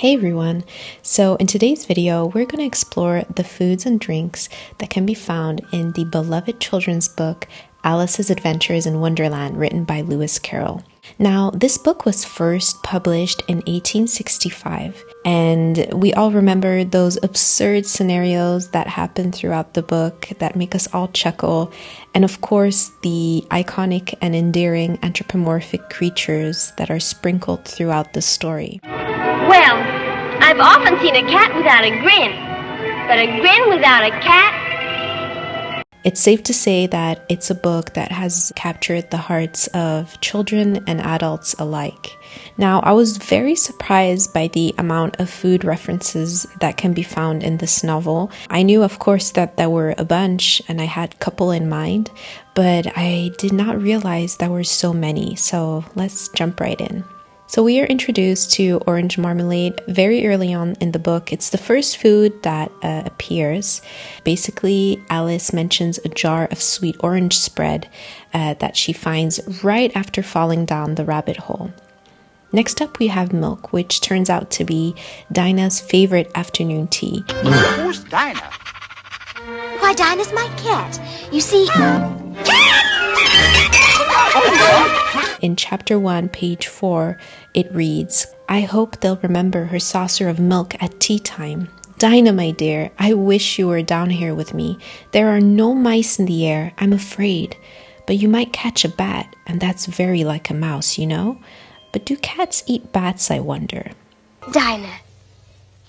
Hey everyone! So in today's video, we're going to explore the foods and drinks that can be found in the beloved children's book, Alice's Adventures in Wonderland, written by Lewis Carroll. Now, this book was first published in 1865, and we all remember those absurd scenarios that happen throughout the book that make us all chuckle, and of course, the iconic and endearing anthropomorphic creatures that are sprinkled throughout the story. Well, I've often seen a cat without a grin, but a grin without a cat... It's safe to say that it's a book that has captured the hearts of children and adults alike. Now, I was very surprised by the amount of food references that can be found in this novel. I knew, of course, that there were a bunch, and I had a couple in mind, but I did not realize there were so many, so let's jump right in. So we are introduced to orange marmalade very early on in the book. It's the first food that appears. Basically, Alice mentions a jar of sweet orange spread that she finds right after falling down the rabbit hole. Next up, we have milk, which turns out to be Dinah's favorite afternoon tea. Who's Dinah? Why, Dinah's my cat. You see... In chapter 1, page 4, it reads, "I hope they'll remember her saucer of milk at tea time. Dinah, my dear, I wish you were down here with me. There are no mice in the air, I'm afraid. But you might catch a bat, and that's very like a mouse, you know. But do cats eat bats, I wonder?" Dinah,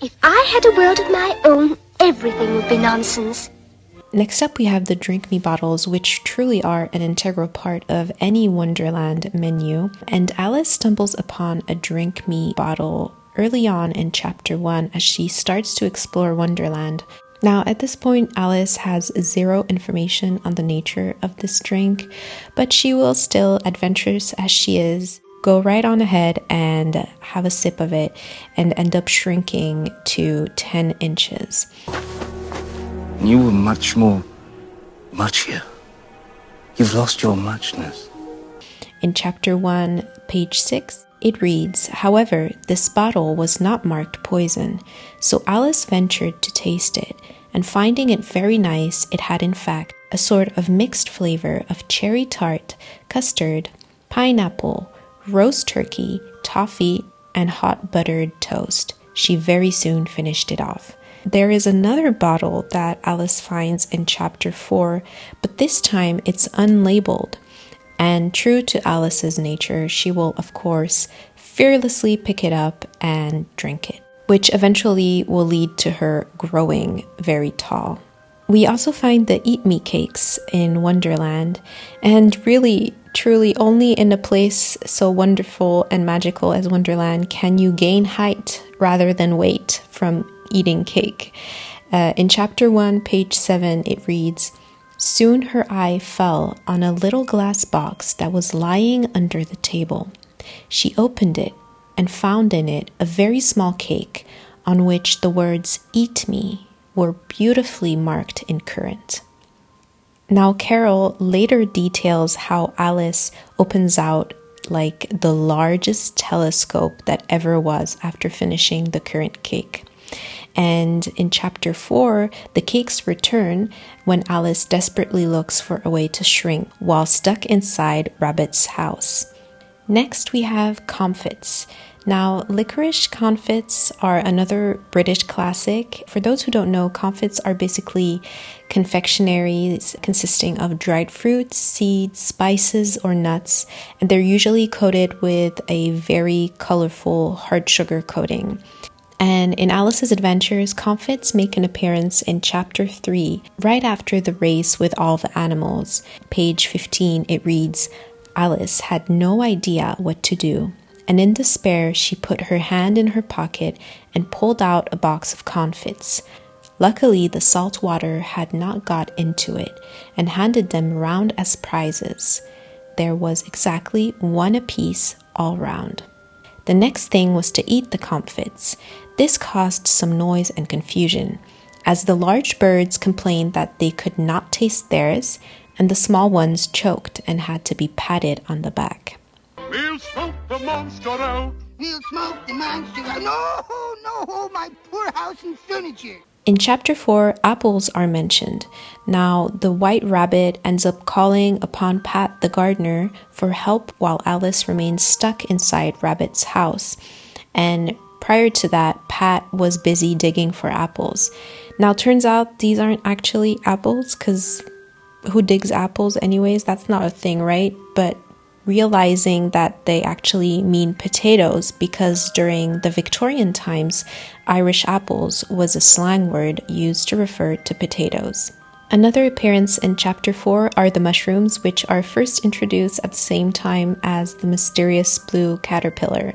if I had a world of my own, everything would be nonsense. Next up, we have the drink me bottles, which truly are an integral part of any Wonderland menu. And Alice stumbles upon a drink me bottle early on in chapter 1 as she starts to explore Wonderland. Now, at this point, Alice has zero information on the nature of this drink, but she will still, adventurous as she is, go right on ahead and have a sip of it and end up shrinking to 10 inches. You were much more muchier. You've lost your muchness. In chapter 1, page 6, it reads, "However, this bottle was not marked poison, so Alice ventured to taste it, and finding it very nice, it had in fact a sort of mixed flavor of cherry tart, custard, pineapple, roast turkey, toffee, and hot buttered toast. She very soon finished it off." There is another bottle that Alice finds in chapter 4, but this time it's unlabeled. And true to Alice's nature, she will, of course, fearlessly pick it up and drink it, which eventually will lead to her growing very tall. We also find the Eat Me cakes in Wonderland, and really, truly only in a place so wonderful and magical as Wonderland can you gain height rather than weight from eating cake. In chapter 1, page 7, it reads, "Soon her eye fell on a little glass box that was lying under the table. She opened it and found in it a very small cake on which the words 'Eat Me' were beautifully marked in currant." Now, Carroll later details how Alice opens out like the largest telescope that ever was after finishing the currant cake. And in chapter 4, the cakes return when Alice desperately looks for a way to shrink while stuck inside Rabbit's house. Next, we have Comfits. Now, licorice Comfits are another British classic. For those who don't know, Comfits are basically confectionaries consisting of dried fruits, seeds, spices, or nuts, and they're usually coated with a very colorful hard sugar coating. And in Alice's Adventures, Comfits make an appearance in chapter 3, right after the race with all the animals. Page 15, it reads, "Alice had no idea what to do, and in despair she put her hand in her pocket and pulled out a box of Comfits. Luckily, the salt water had not got into it, and handed them round as prizes. There was exactly one apiece all round. The next thing was to eat the Comfits. This caused some noise and confusion, as the large birds complained that they could not taste theirs, and the small ones choked and had to be patted on the back. We'll smoke the monster out, We'll smoke the monster. No, my poor house and furniture. In chapter 4, apples are mentioned. Now, the white rabbit ends up calling upon Pat the gardener for help while Alice remains stuck inside Rabbit's house. And prior to that, Pat was busy digging for apples. Now, turns out these aren't actually apples, because who digs apples anyways? That's not a thing, right? But realizing that they actually mean potatoes, because during the Victorian times, Irish apples was a slang word used to refer to potatoes. Another appearance in chapter 4 are the mushrooms, which are first introduced at the same time as the mysterious blue caterpillar.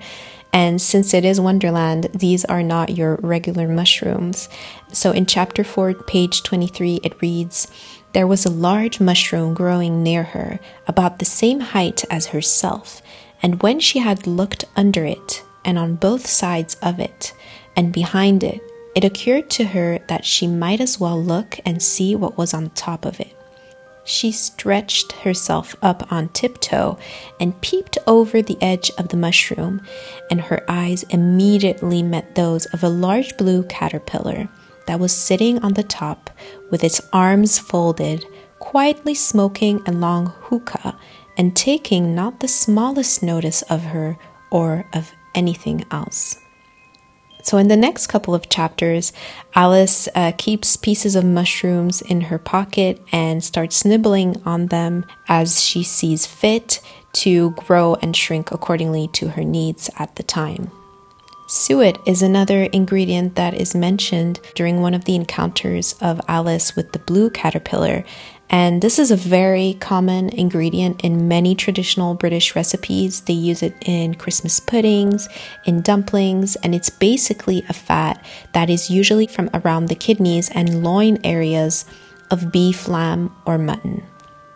And since it is Wonderland, these are not your regular mushrooms. So in chapter 4, page 23, it reads, "There was a large mushroom growing near her, about the same height as herself, and when she had looked under it, and on both sides of it, and behind it, it occurred to her that she might as well look and see what was on top of it. She stretched herself up on tiptoe and peeped over the edge of the mushroom, and her eyes immediately met those of a large blue caterpillar that was sitting on the top with its arms folded, quietly smoking a long hookah and taking not the smallest notice of her or of anything else." So in the next couple of chapters, Alice keeps pieces of mushrooms in her pocket and starts nibbling on them as she sees fit to grow and shrink accordingly to her needs at the time. Suet is another ingredient that is mentioned during one of the encounters of Alice with the blue caterpillar, and this is a very common ingredient in many traditional British recipes. They use it in Christmas puddings, in dumplings, and it's basically a fat that is usually from around the kidneys and loin areas of beef, lamb, or mutton.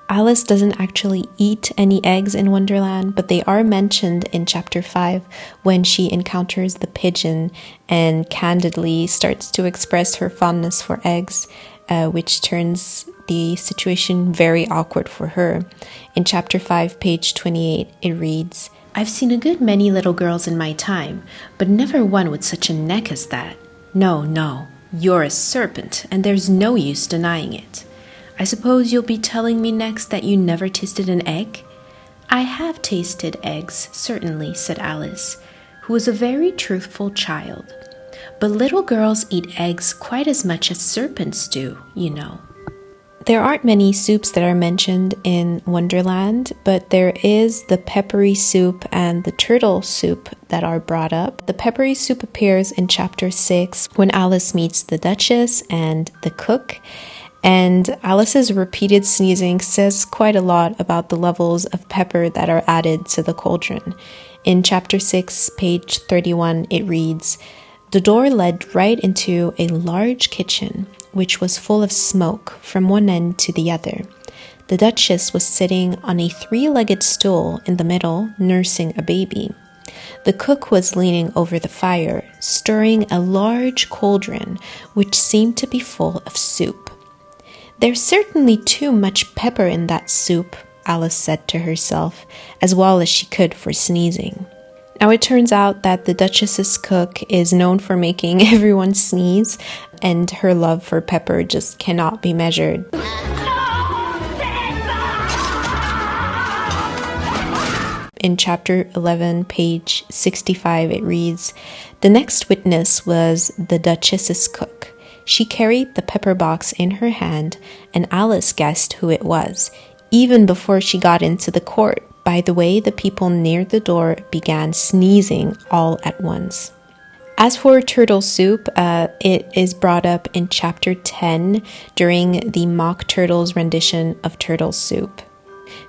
Alice doesn't actually eat any eggs in Wonderland, but they are mentioned in chapter 5 when she encounters the pigeon and candidly starts to express her fondness for eggs, which turns the situation very awkward for her. In chapter 5, page 28, it reads, "I've seen a good many little girls in my time, but never one with such a neck as that. No, you're a serpent, and there's no use denying it. I suppose you'll be telling me next that you never tasted an egg?" "I have tasted eggs, certainly," said Alice, who was a very truthful child. "But little girls eat eggs quite as much as serpents do, you know." There aren't many soups that are mentioned in Wonderland, but there is the peppery soup and the turtle soup that are brought up. The peppery soup appears in chapter 6 when Alice meets the Duchess and the cook. And Alice's repeated sneezing says quite a lot about the levels of pepper that are added to the cauldron. In chapter 6, page 31, it reads, "The door led right into a large kitchen, which was full of smoke from one end to the other. The Duchess was sitting on a three-legged stool in the middle, nursing a baby. The cook was leaning over the fire, stirring a large cauldron, which seemed to be full of soup. There's certainly too much pepper in that soup," Alice said to herself, as well as she could for sneezing. Now it turns out that the Duchess's cook is known for making everyone sneeze, and her love for pepper just cannot be measured. In chapter 11, page 65, it reads, "The next witness was the Duchess's cook. She carried the pepper box in her hand, and Alice guessed who it was, even before she got into the court, by the way the people near the door began sneezing all at once." As for turtle soup, it is brought up in chapter 10 during the Mock Turtle's rendition of turtle soup.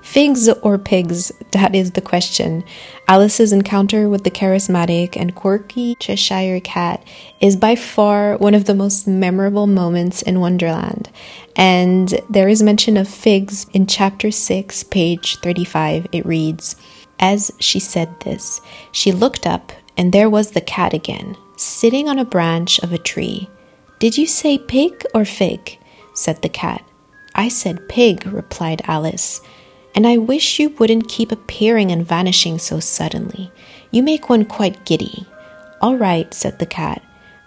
Figs or pigs? That is the question. Alice's encounter with the charismatic and quirky Cheshire Cat is by far one of the most memorable moments in Wonderland. And there is mention of figs in chapter 6, page 35. It reads, "As she said this, she looked up, and there was the cat again, sitting on a branch of a tree. 'Did you say pig or fig?' said the cat. 'I said pig,' replied Alice. 'And I wish you wouldn't keep appearing and vanishing so suddenly. You make one quite giddy." "All right," said the cat,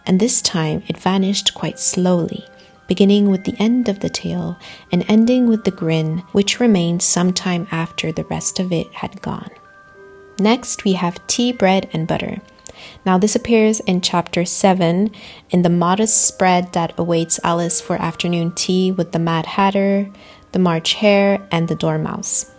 and this time it vanished quite slowly, beginning with the end of the tail and ending with the grin, which remained some time after the rest of it had gone. Next, we have tea, bread, and butter. Now, this appears in chapter 7 in the modest spread that awaits Alice for afternoon tea with the Mad Hatter, the March Hare, and the Dormouse.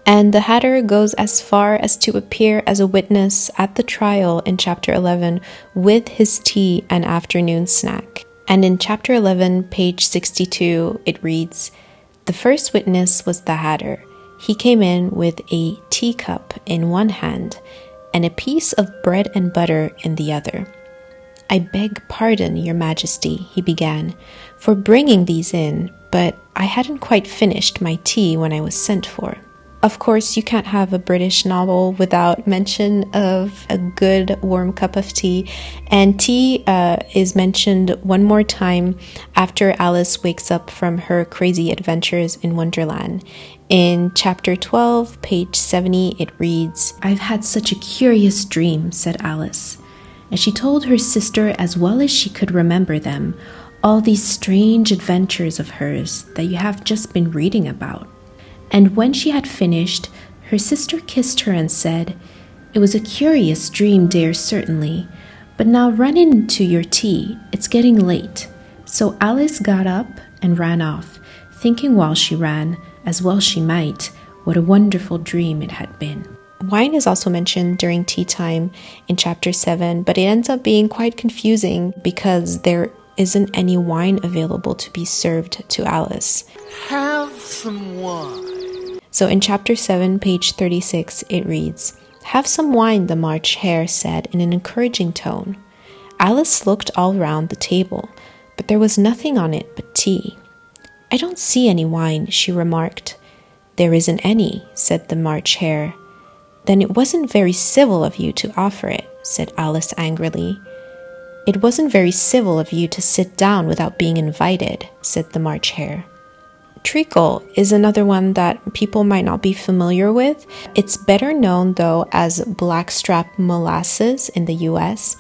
And the Hatter goes as far as to appear as a witness at the trial in chapter 11 with his tea and afternoon snack. And in chapter 11, page 62, it reads, "The first witness was the Hatter. He came in with a teacup in one hand and a piece of bread and butter in the other. 'I beg pardon, Your Majesty,' he began, 'for bringing these in, but I hadn't quite finished my tea when I was sent for.'" Of course, you can't have a British novel without mention of a good warm cup of tea. And tea is mentioned one more time after Alice wakes up from her crazy adventures in Wonderland. In chapter 12, page 70, it reads, "I've had such a curious dream," said Alice. And she told her sister, as well as she could remember them, all these strange adventures of hers that you have just been reading about. And when she had finished, her sister kissed her and said, "It was a curious dream, dear, certainly. But now run in to your tea. It's getting late." So Alice got up and ran off, thinking while she ran, as well she might, what a wonderful dream it had been. Wine is also mentioned during tea time in chapter 7, but it ends up being quite confusing because there isn't any wine available to be served to Alice. Have some wine. So in chapter 7, page 36, it reads, "Have some wine," the March Hare said in an encouraging tone. Alice looked all round the table, but there was nothing on it but tea. "I don't see any wine," she remarked. "There isn't any," said the March Hare. "Then it wasn't very civil of you to offer it," said Alice angrily. "It wasn't very civil of you to sit down without being invited," said the March Hare. Treacle is another one that people might not be familiar with. It's better known, though, as blackstrap molasses in the US.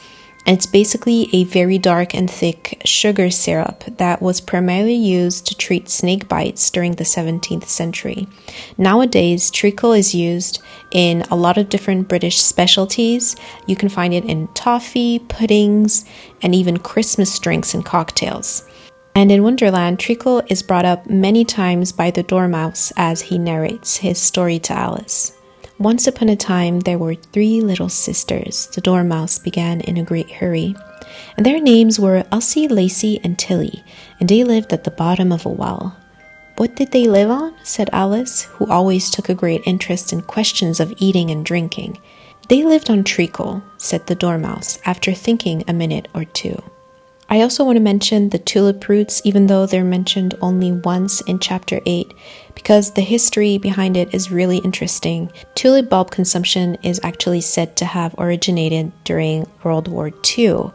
And it's basically a very dark and thick sugar syrup that was primarily used to treat snake bites during the 17th century. Nowadays, treacle is used in a lot of different British specialties. You can find it in toffee, puddings, and even Christmas drinks and cocktails. And in Wonderland, Treacle is brought up many times by the Dormouse as he narrates his story to Alice. "Once upon a time, there were 3 little sisters," the Dormouse began in a great hurry. "And their names were Elsie, Lacey, and Tilly, and they lived at the bottom of a well." "What did they live on?" said Alice, who always took a great interest in questions of eating and drinking. "They lived on treacle," said the Dormouse, after thinking a minute or two. I also want to mention the tulip roots, even though they're mentioned only once in chapter 8, because the history behind it is really interesting. Tulip bulb consumption is actually said to have originated during World War II.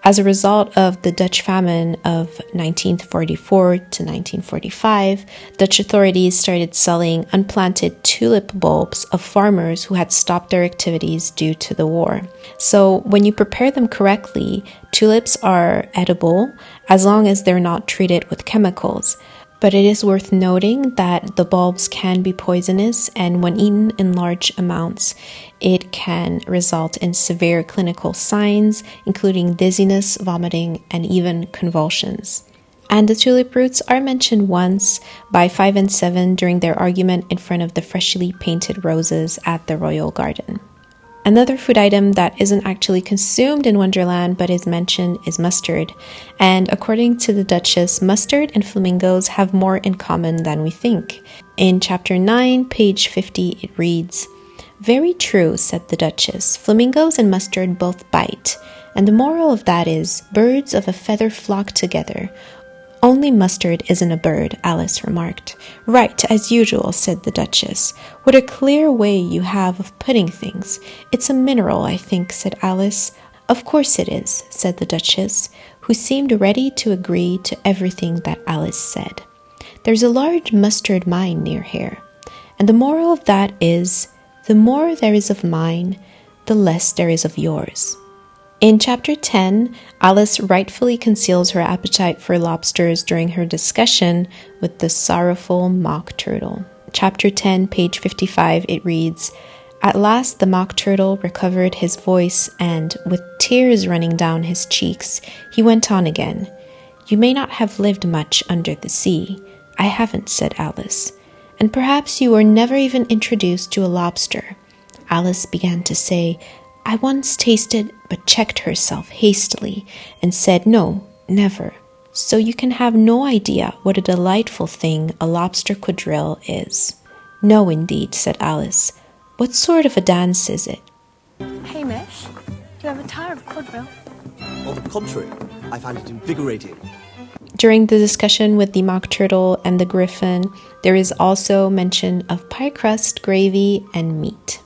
As a result of the Dutch famine of 1944 to 1945, Dutch authorities started selling unplanted tulip bulbs of farmers who had stopped their activities due to the war. So when you prepare them correctly, tulips are edible as long as they're not treated with chemicals. But it is worth noting that the bulbs can be poisonous, and when eaten in large amounts, it can result in severe clinical signs, including dizziness, vomiting, and even convulsions. And the tulip roots are mentioned once by 5 and 7 during their argument in front of the freshly painted roses at the royal garden. Another food item that isn't actually consumed in Wonderland but is mentioned is mustard. And according to the Duchess, mustard and flamingos have more in common than we think. In chapter 9, page 50, it reads, "Very true," said the Duchess. "Flamingos and mustard both bite. And the moral of that is, birds of a feather flock together. Only mustard isn't a bird," Alice remarked. "Right, as usual," said the Duchess. "What a clear way you have of putting things. It's a mineral, I think," said Alice. "Of course it is," said the Duchess, who seemed ready to agree to everything that Alice said. "There's a large mustard mine near here. And the moral of that is, the more there is of mine, the less there is of yours. In Chapter 10, Alice rightfully conceals her appetite for lobsters during her discussion with the sorrowful Mock Turtle. Chapter 10, page 55, it reads, "At last the Mock Turtle recovered his voice and, with tears running down his cheeks, he went on again. 'You may not have lived much under the sea.' 'I haven't,' said Alice. 'And perhaps you were never even introduced to a lobster.' Alice began to say, 'I once tasted,' but checked herself hastily and said, 'No, never.' So you can have no idea what a delightful thing a lobster quadrille is." "No, indeed," said Alice. "What sort of a dance is it?" Hamish, do you ever tire of quadrille? On the contrary, I find it invigorating. During the discussion with the Mock Turtle and the Griffin, there is also mention of pie crust, gravy, and meat.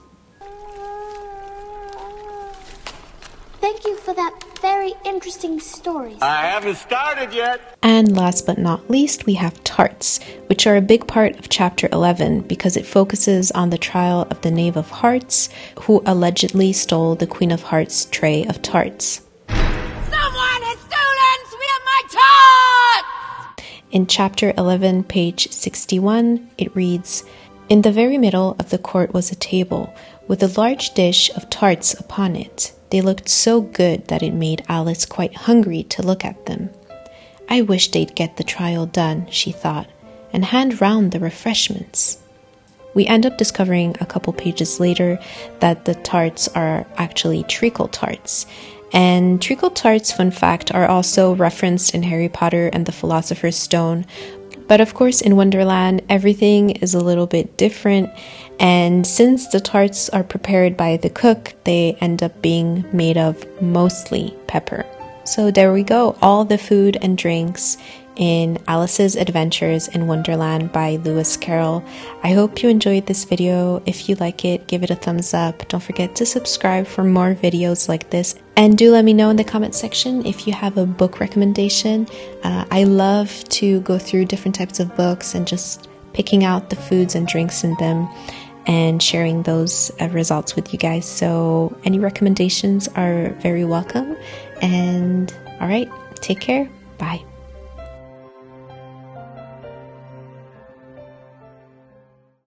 Thank you for that very interesting story. I haven't started yet. And last but not least, we have tarts, which are a big part of Chapter 11 because it focuses on the trial of the Knave of Hearts, who allegedly stole the Queen of Hearts' tray of tarts. Someone has stolen Sweet of my tarts! In Chapter 11, page 61, it reads, "In the very middle of the court was a table, with a large dish of tarts upon it. They looked so good that it made Alice quite hungry to look at them. 'I wish they'd get the trial done,' she thought, 'and hand round the refreshments.'" We end up discovering a couple pages later that the tarts are actually treacle tarts. And treacle tarts, fun fact, are also referenced in Harry Potter and the Philosopher's Stone. But of course, in Wonderland, everything is a little bit different. And since the tarts are prepared by the cook, they end up being made of mostly pepper. So there we go, all the food and drinks in Alice's Adventures in Wonderland by Lewis Carroll. I hope you enjoyed this video. If you like it, give it a thumbs up. Don't forget to subscribe for more videos like this. And do let me know in the comment section if you have a book recommendation. I love to go through different types of books and just picking out the foods and drinks in them and sharing those results with you guys. So any recommendations are very welcome. And all right, take care. Bye.